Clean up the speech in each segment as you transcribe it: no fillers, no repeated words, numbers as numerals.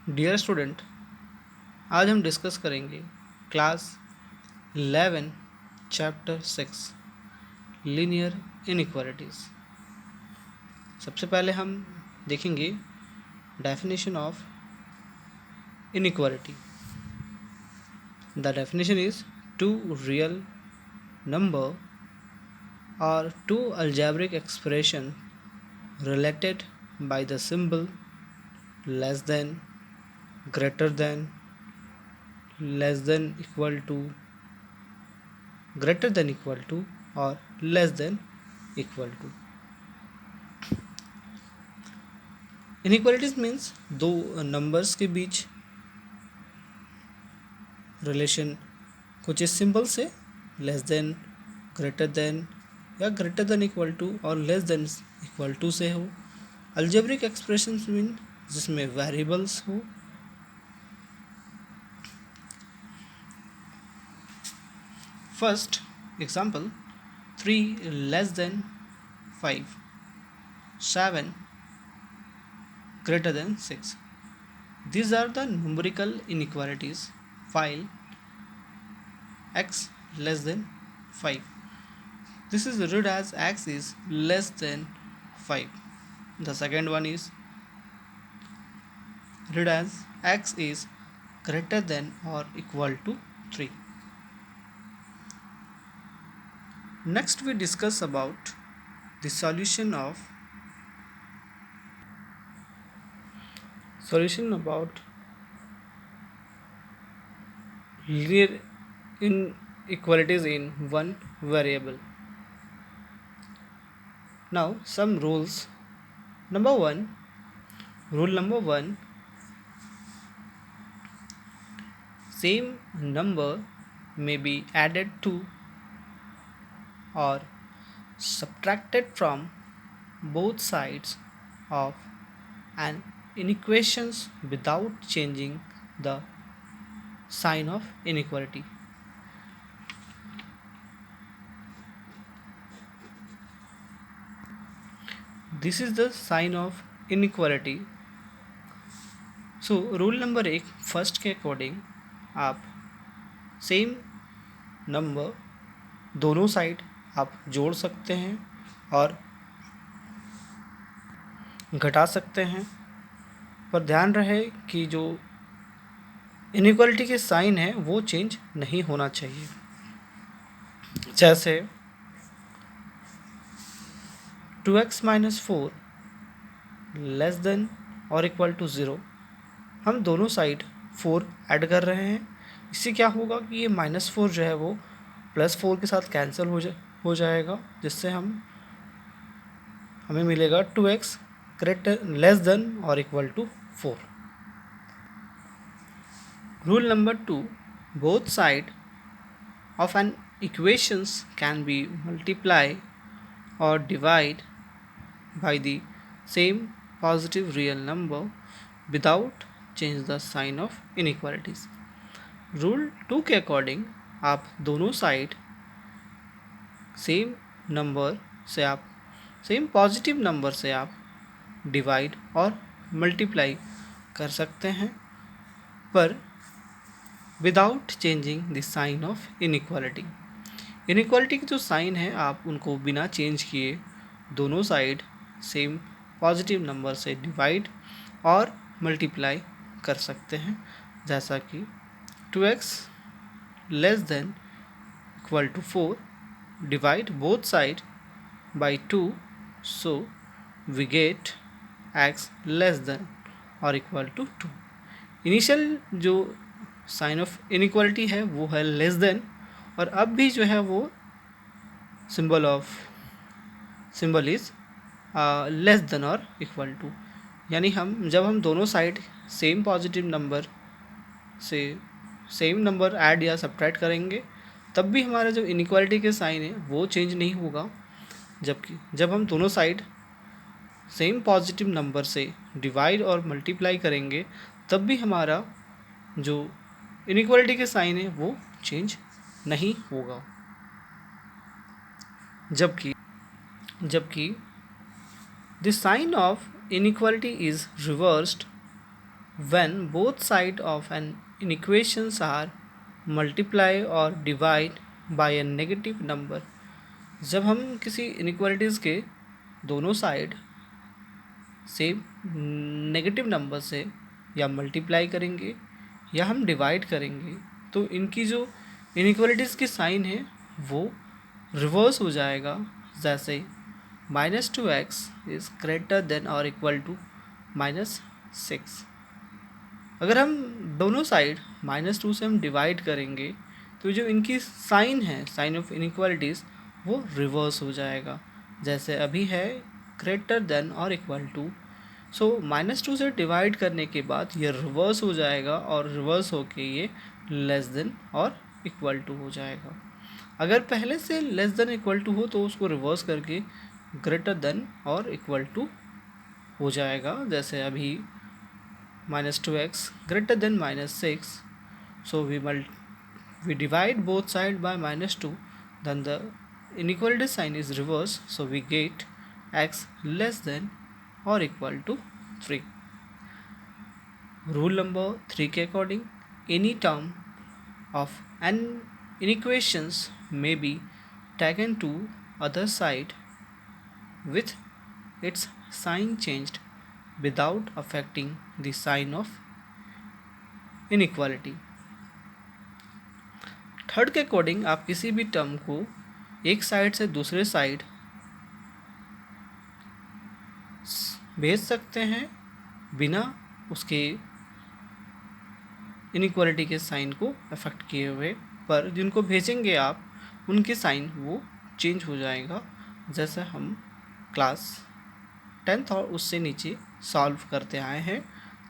Dear student, आज हम discuss करेंगे क्लास 11 चैप्टर 6 लीनियर इनइक्वालिटीज़। सबसे पहले हम देखेंगे definition of inequality. The definition is two real number और two algebraic expression related by the symbol less than, greater than, less than equal to, greater than equal to और less than equal to। Inequalities means दो numbers के बीच relation कुछ इस symbol से less than, greater than या greater than equal to और less than equal to से हो। अल्जेब्रिक एक्सप्रेशंस मीन जिसमें वेरिएबल्स हो। First example 3 less than 5, 7 greater than 6. These are the numerical inequalities while x less than 5. This is read as x is less than 5. The second one is read as x is greater than or equal to 3. Next we discuss about the solution about linear inequalities in one variable. Now some rules. Rule number 1, same number may be added to or subtracted from both sides of an inequations without changing the sign of inequality. This is the sign of inequality. So rule number 1 first के according आप same number दोनों side आप जोड़ सकते हैं और घटा सकते हैं, पर ध्यान रहे कि जो इनइक्वालिटी के साइन है वो चेंज नहीं होना चाहिए। जैसे 2x माइनस 4 लेस देन और इक्वल टू 0, हम दोनों साइड 4 ऐड कर रहे हैं। इससे क्या होगा कि ये -4 जो है वो +4 के साथ कैंसिल हो जाएगा, जिससे हमें मिलेगा 2x ग्रेटर लेस देन और equal to 4। Rule number 2, both side of an equations can be multiply और divide by the same positive real number without change the sign of inequalities. Rule 2 के according आप दोनों side same positive number से आप divide और multiply कर सकते हैं, पर without changing the sign of inequality. Inequality की जो साइन है आप उनको बिना चेंज किए दोनों साइड सेम पॉजिटिव नंबर से डिवाइड और मल्टीप्लाई कर सकते हैं। जैसा कि 2x less than equal to 4, divide both side by 2, so we get x less than और इक्वल टू 2। इनिशियल जो साइन ऑफ इनइक्वालिटी है वो है लेस देन, और अब भी जो है वो सिंबल इज लेस देन और इक्वल टू। यानी जब हम दोनों साइड सेम पॉजिटिव नंबर से सेम नंबर ऐड या सब्ट्रैक्ट करेंगे तब भी हमारा जो इनइक्वालिटी के साइन है वो चेंज नहीं होगा, जबकि जब हम दोनों साइड सेम पॉजिटिव नंबर से डिवाइड और मल्टीप्लाई करेंगे तब भी हमारा जो इनइक्वालिटी के साइन है वो चेंज नहीं होगा। जबकि the sign of inequality is reversed when both sides of an inequations are multiply or divide by a negative number। जब हम किसी इनइक्वालिटीज़ के दोनों साइड से नेगेटिव नंबर से या मल्टीप्लाई करेंगे या हम डिवाइड करेंगे तो इनकी जो इनइक्वालिटीज़ की साइन है वो रिवर्स हो जाएगा। जैसे -2x इज़ ग्रेटर देन और इक्वल टू -6। अगर हम दोनों साइड -2 से हम डिवाइड करेंगे तो जो इनकी साइन है, साइन ऑफ इनइक्वालिटीज़, वो रिवर्स हो जाएगा। जैसे अभी है ग्रेटर देन और इक्वल टू, सो -2 से डिवाइड करने के बाद ये रिवर्स हो जाएगा और रिवर्स होके ये लेस देन और इक्वल टू हो जाएगा। अगर पहले से लेस देन इक्वल टू हो तो उसको रिवर्स करके ग्रेटर देन और इक्वल टू हो जाएगा। जैसे अभी -2x greater than -6, so we divide both side by -2, then the inequality sign is reversed, so we get x less than or equal to 3। Rule number 3 के according any term of an inequations may be taken to other side with its sign changed without affecting the sign of inequality। Third के according आप किसी भी term को एक side से दूसरे side भेज सकते हैं बिना उसके इनइक्वालिटी के साइन को अफेक्ट किए हुए, पर जिनको भेजेंगे आप उनके साइन वो चेंज हो जाएगा। जैसे हम क्लास 10th और उससे नीचे सॉल्व करते आए हैं।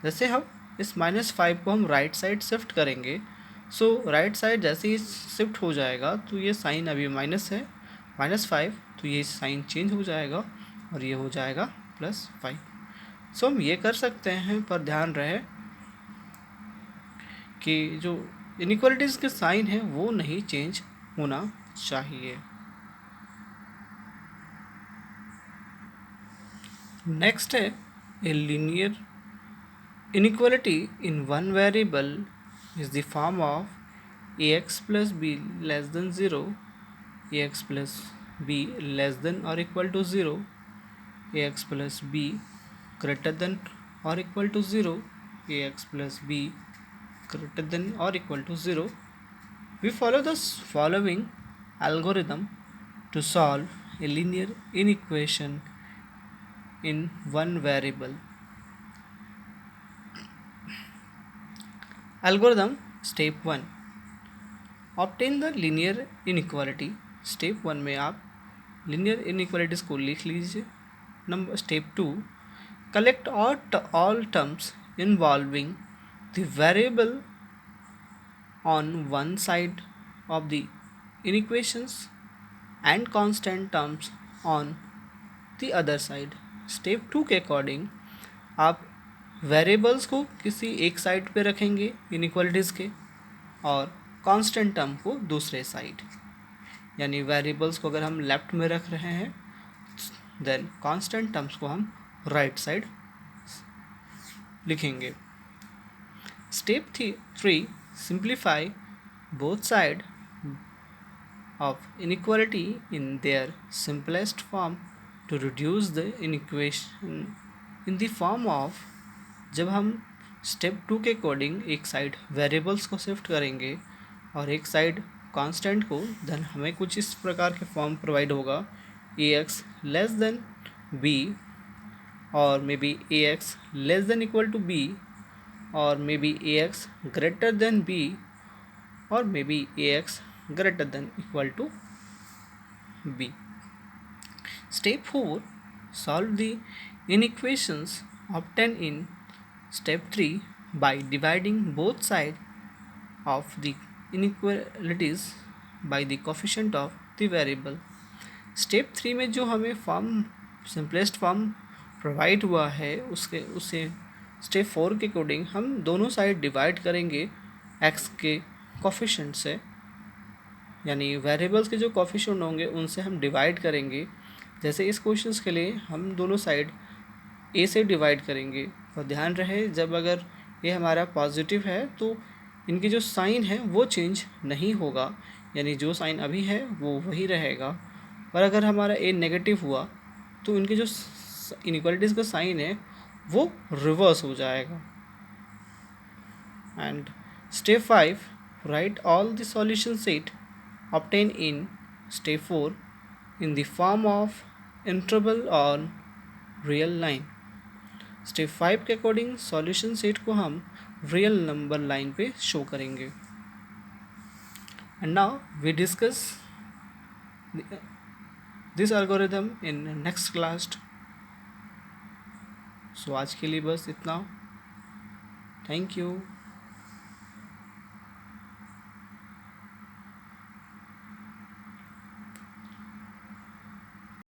जैसे हम इस -5 को हम राइट साइड शिफ्ट करेंगे, सो राइट साइड जैसे ही शिफ्ट हो जाएगा तो ये साइन अभी माइनस है, -5, तो ये साइन चेंज हो जाएगा और ये हो जाएगा +5। सो हम ये कर सकते हैं, पर ध्यान रहे कि जो इनइक्वालिटीज़ के साइन है वो नहीं चेंज होना चाहिए। नेक्स्ट है a linear inequality in one variable is the form of ax plus b less than 0, ax plus b less than or equal to 0, ax plus b greater than or equal to 0, ax plus b greater than or equal to 0। We follow the following algorithm to solve a linear inequation in one variable। Algorithm step 1, obtain the linear inequality. Step 1 में आप linear inequalities को लिख लीजिए। Number step 2, collect all terms involving the variable on one side of the inequations and constant terms on the other side। Step 2 के according आप variables को किसी एक साइड पे रखेंगे इनइक्वालिटीज़ के और कांस्टेंट टर्म को दूसरे साइड, यानी वेरिएबल्स को अगर हम लेफ्ट में रख रहे हैं देन कांस्टेंट टर्म्स को हम राइट साइड लिखेंगे। Step 3, simplify both side of inequality in their simplest form to reduce the inequation in the form of. जब हम स्टेप 2 के अकॉर्डिंग एक साइड वेरिएबल्स को शिफ्ट करेंगे और एक साइड कांस्टेंट को, देन हमें कुछ इस प्रकार के फॉर्म प्रोवाइड होगा, ax लेस देन b और may be ax less than equal to b और may be ax greater than b और may be ax greater than equal to b। Step 4, solve the inequations obtained in Step 3 by dividing both sides of the inequalities by the coefficient of the variable। Step 3 में जो हमें form simplest form provide हुआ है उसे step 4 के according हम दोनों side divide करेंगे x के कोफिशिएंट से, यानी वेरिएबल्स के जो कोफिशिएंट होंगे उनसे हम डिवाइड करेंगे। जैसे इस क्वेश्चन के लिए हम दोनों साइड a से डिवाइड करेंगे, और ध्यान रहे जब अगर ये हमारा पॉजिटिव है, तो इनकी जो साइन है वो चेंज नहीं होगा, यानी जो साइन अभी है वो वही रहेगा। और अगर हमारा ए नेगेटिव हुआ तो इनके जो इनइक्वालिटीज़ का साइन है वो रिवर्स हो जाएगा। And step 5, right all the solution set obtained in step 4 in the form of interval on real line। Step 5 के अकॉर्डिंग सॉल्यूशन सेट को हम रियल नंबर लाइन पे शो करेंगे। And now we discuss this algorithm in next class. So आज के लिए बस इतना। Thank you.